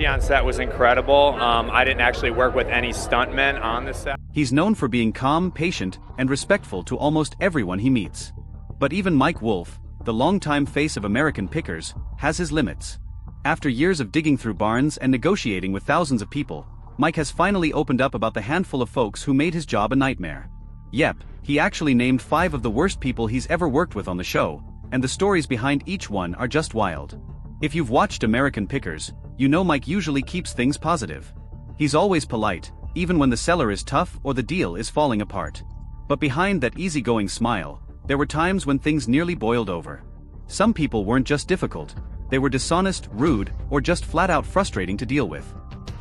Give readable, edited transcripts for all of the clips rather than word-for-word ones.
On set was incredible. I didn't actually work with any stuntmen on the set. He's known for being calm, patient, and respectful to almost everyone he meets. But even Mike Wolfe, the longtime face of American Pickers, has his limits. After years of digging through barns and negotiating with thousands of people, Mike has finally opened up about the handful of folks who made his job a nightmare. Yep, he actually named 5 of the worst people he's ever worked with on the show, and the stories behind each one are just wild. If you've watched American Pickers, you know Mike usually keeps things positive. He's always polite, even when the seller is tough or the deal is falling apart. But behind that easygoing smile, there were times when things nearly boiled over. Some people weren't just difficult, they were dishonest, rude, or just flat-out frustrating to deal with.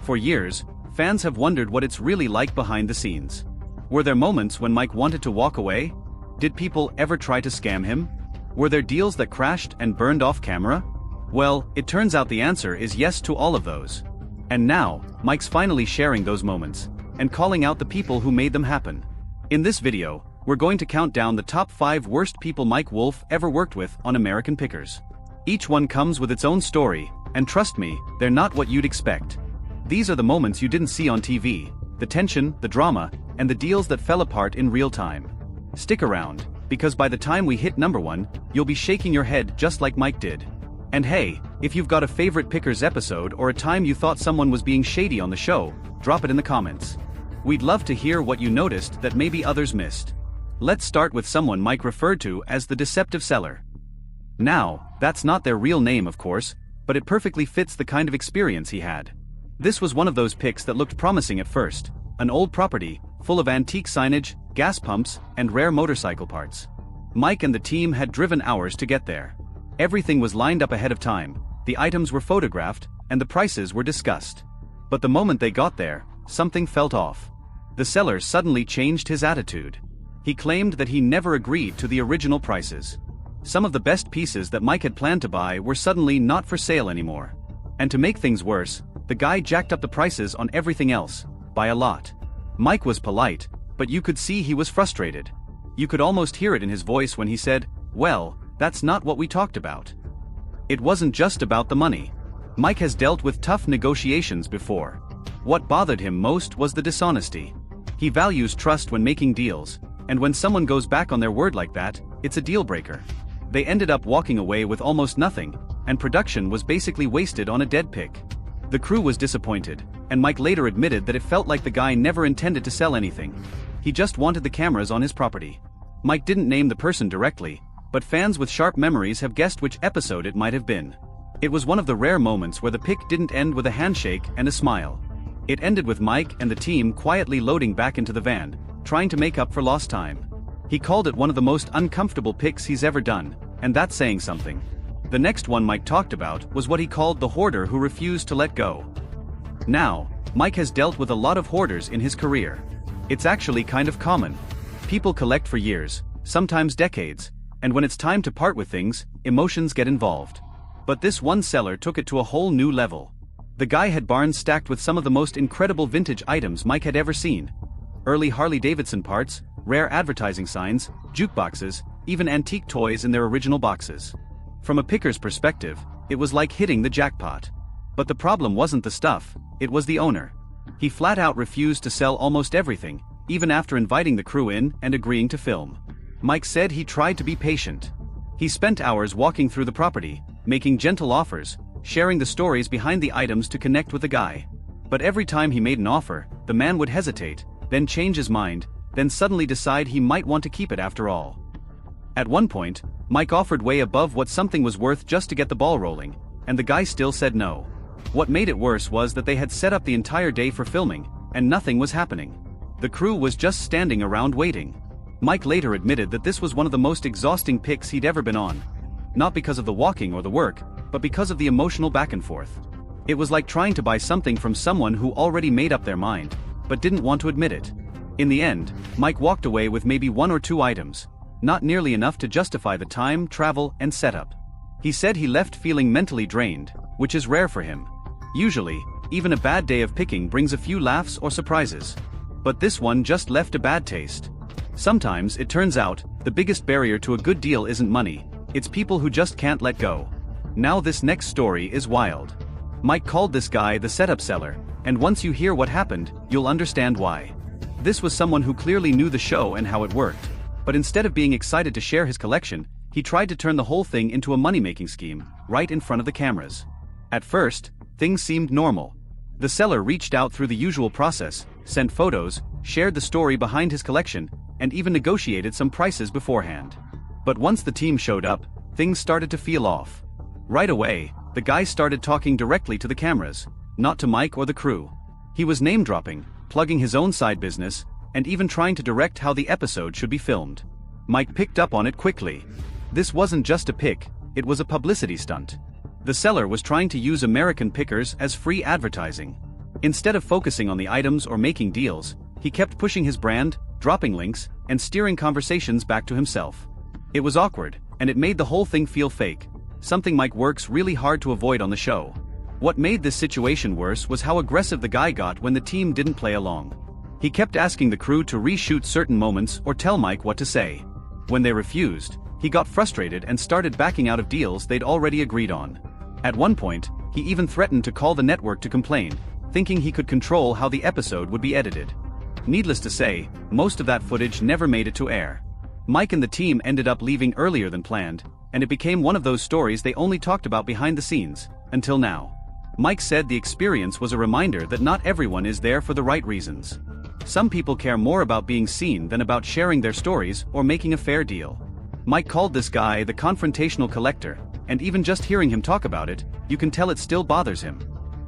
For years, fans have wondered what it's really like behind the scenes. Were there moments when Mike wanted to walk away? Did people ever try to scam him? Were there deals that crashed and burned off camera? Well, it turns out the answer is yes to all of those. And now, Mike's finally sharing those moments, and calling out the people who made them happen. In this video, we're going to count down the top 5 worst people Mike Wolfe ever worked with on American Pickers. Each one comes with its own story, and trust me, they're not what you'd expect. These are the moments you didn't see on TV, the tension, the drama, and the deals that fell apart in real time. Stick around, because by the time we hit number 1, you'll be shaking your head just like Mike did. And hey, if you've got a favorite Pickers episode or a time you thought someone was being shady on the show, drop it in the comments. We'd love to hear what you noticed that maybe others missed. Let's start with someone Mike referred to as the deceptive seller. Now, that's not their real name of course, but it perfectly fits the kind of experience he had. This was one of those picks that looked promising at first, an old property, full of antique signage, gas pumps, and rare motorcycle parts. Mike and the team had driven hours to get there. Everything was lined up ahead of time, the items were photographed, and the prices were discussed. But the moment they got there, something felt off. The seller suddenly changed his attitude. He claimed that he never agreed to the original prices. Some of the best pieces that Mike had planned to buy were suddenly not for sale anymore. And to make things worse, the guy jacked up the prices on everything else, by a lot. Mike was polite, but you could see he was frustrated. You could almost hear it in his voice when he said, "Well, that's not what we talked about." It wasn't just about the money. Mike has dealt with tough negotiations before. What bothered him most was the dishonesty. He values trust when making deals, and when someone goes back on their word like that, it's a deal breaker. They ended up walking away with almost nothing, and production was basically wasted on a dead pick. The crew was disappointed, and Mike later admitted that it felt like the guy never intended to sell anything. He just wanted the cameras on his property. Mike didn't name the person directly, but fans with sharp memories have guessed which episode it might have been. It was one of the rare moments where the pick didn't end with a handshake and a smile. It ended with Mike and the team quietly loading back into the van, trying to make up for lost time. He called it one of the most uncomfortable picks he's ever done, and that's saying something. The next one Mike talked about was what he called the hoarder who refused to let go. Now, Mike has dealt with a lot of hoarders in his career. It's actually kind of common. People collect for years, sometimes decades, and when it's time to part with things, emotions get involved. But this one seller took it to a whole new level. The guy had barns stacked with some of the most incredible vintage items Mike had ever seen. Early Harley-Davidson parts, rare advertising signs, jukeboxes, even antique toys in their original boxes. From a picker's perspective, it was like hitting the jackpot. But the problem wasn't the stuff, it was the owner. He flat out refused to sell almost everything, even after inviting the crew in and agreeing to film. Mike said he tried to be patient. He spent hours walking through the property, making gentle offers, sharing the stories behind the items to connect with the guy. But every time he made an offer, the man would hesitate, then change his mind, then suddenly decide he might want to keep it after all. At one point, Mike offered way above what something was worth just to get the ball rolling, and the guy still said no. What made it worse was that they had set up the entire day for filming, and nothing was happening. The crew was just standing around waiting. Mike later admitted that this was one of the most exhausting picks he'd ever been on. Not because of the walking or the work, but because of the emotional back and forth. It was like trying to buy something from someone who already made up their mind, but didn't want to admit it. In the end, Mike walked away with maybe 1 or 2 items, not nearly enough to justify the time, travel, and setup. He said he left feeling mentally drained, which is rare for him. Usually, even a bad day of picking brings a few laughs or surprises. But this one just left a bad taste. Sometimes it turns out, the biggest barrier to a good deal isn't money, it's people who just can't let go. Now this next story is wild. Mike called this guy the setup seller, and once you hear what happened, you'll understand why. This was someone who clearly knew the show and how it worked, but instead of being excited to share his collection, he tried to turn the whole thing into a money-making scheme, right in front of the cameras. At first, things seemed normal. The seller reached out through the usual process, sent photos, shared the story behind his collection, and even negotiated some prices beforehand. But once the team showed up, things started to feel off. Right away, the guy started talking directly to the cameras, not to Mike or the crew. He was name-dropping, plugging his own side business, and even trying to direct how the episode should be filmed. Mike picked up on it quickly. This wasn't just a pick, it was a publicity stunt. The seller was trying to use American Pickers as free advertising. Instead of focusing on the items or making deals, he kept pushing his brand, dropping links, and steering conversations back to himself. It was awkward, and it made the whole thing feel fake, something Mike works really hard to avoid on the show. What made this situation worse was how aggressive the guy got when the team didn't play along. He kept asking the crew to reshoot certain moments or tell Mike what to say. When they refused, he got frustrated and started backing out of deals they'd already agreed on. At one point, he even threatened to call the network to complain, thinking he could control how the episode would be edited. Needless to say, most of that footage never made it to air. Mike and the team ended up leaving earlier than planned, and it became one of those stories they only talked about behind the scenes, until now. Mike said the experience was a reminder that not everyone is there for the right reasons. Some people care more about being seen than about sharing their stories or making a fair deal. Mike called this guy the confrontational collector, and even just hearing him talk about it, you can tell it still bothers him.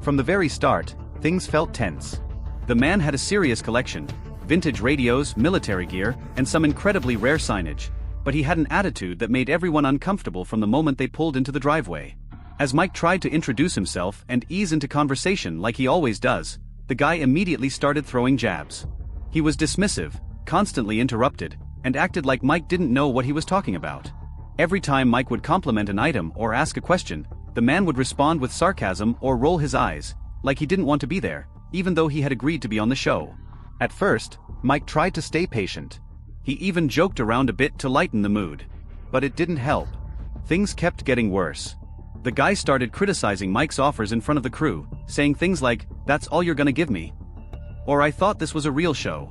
From the very start, things felt tense. The man had a serious collection, vintage radios, military gear, and some incredibly rare signage, but he had an attitude that made everyone uncomfortable from the moment they pulled into the driveway. As Mike tried to introduce himself and ease into conversation like he always does, the guy immediately started throwing jabs. He was dismissive, constantly interrupted, and acted like Mike didn't know what he was talking about. Every time Mike would compliment an item or ask a question, the man would respond with sarcasm or roll his eyes, like he didn't want to be there, even though he had agreed to be on the show. At first, Mike tried to stay patient. He even joked around a bit to lighten the mood. But it didn't help. Things kept getting worse. The guy started criticizing Mike's offers in front of the crew, saying things like, "That's all you're gonna give me?" Or "I thought this was a real show."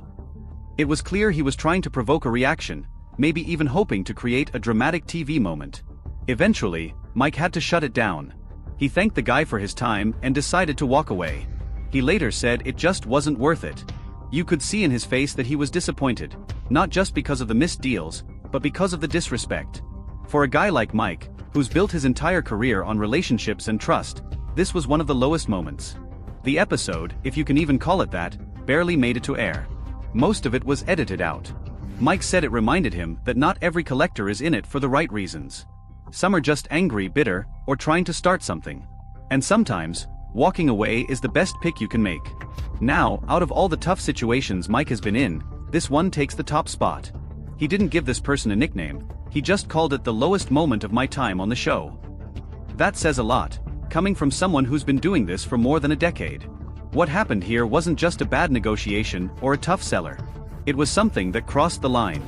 It was clear he was trying to provoke a reaction, maybe even hoping to create a dramatic TV moment. Eventually, Mike had to shut it down. He thanked the guy for his time and decided to walk away. He later said it just wasn't worth it. You could see in his face that he was disappointed, not just because of the missed deals, but because of the disrespect. For a guy like Mike, who's built his entire career on relationships and trust, this was one of the lowest moments. The episode, if you can even call it that, barely made it to air. Most of it was edited out. Mike said it reminded him that not every collector is in it for the right reasons. Some are just angry, bitter, or trying to start something. And sometimes, walking away is the best pick you can make. Now, out of all the tough situations Mike has been in, this one takes the top spot. He didn't give this person a nickname, he just called it the lowest moment of my time on the show. That says a lot, coming from someone who's been doing this for more than a decade. What happened here wasn't just a bad negotiation or a tough seller. It was something that crossed the line.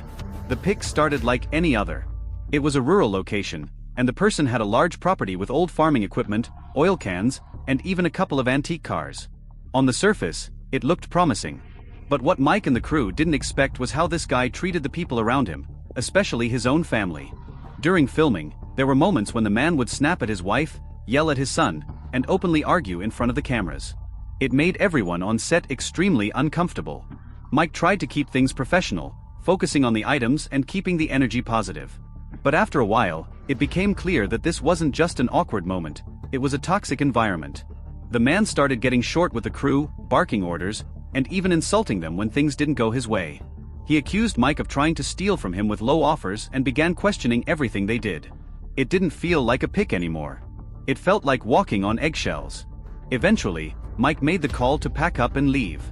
The pick started like any other. It was a rural location, and the person had a large property with old farming equipment, oil cans, and even a couple of antique cars. On the surface, it looked promising. But what Mike and the crew didn't expect was how this guy treated the people around him, especially his own family. During filming, there were moments when the man would snap at his wife, yell at his son, and openly argue in front of the cameras. It made everyone on set extremely uncomfortable. Mike tried to keep things professional, focusing on the items and keeping the energy positive. But after a while, it became clear that this wasn't just an awkward moment, it was a toxic environment. The man started getting short with the crew, barking orders, and even insulting them when things didn't go his way. He accused Mike of trying to steal from him with low offers and began questioning everything they did. It didn't feel like a pick anymore. It felt like walking on eggshells. Eventually, Mike made the call to pack up and leave.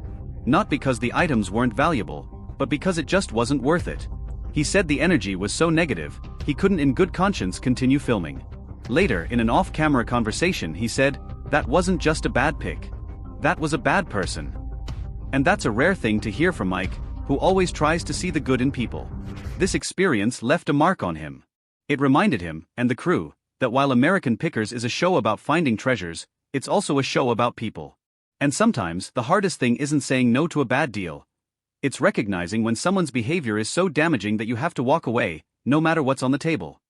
Not because the items weren't valuable, but because it just wasn't worth it. He said the energy was so negative, he couldn't in good conscience continue filming. Later, in an off-camera conversation, he said, "That wasn't just a bad pick. That was a bad person." And that's a rare thing to hear from Mike, who always tries to see the good in people. This experience left a mark on him. It reminded him, and the crew, that while American Pickers is a show about finding treasures, it's also a show about people. And sometimes, the hardest thing isn't saying no to a bad deal. It's recognizing when someone's behavior is so damaging that you have to walk away, no matter what's on the table.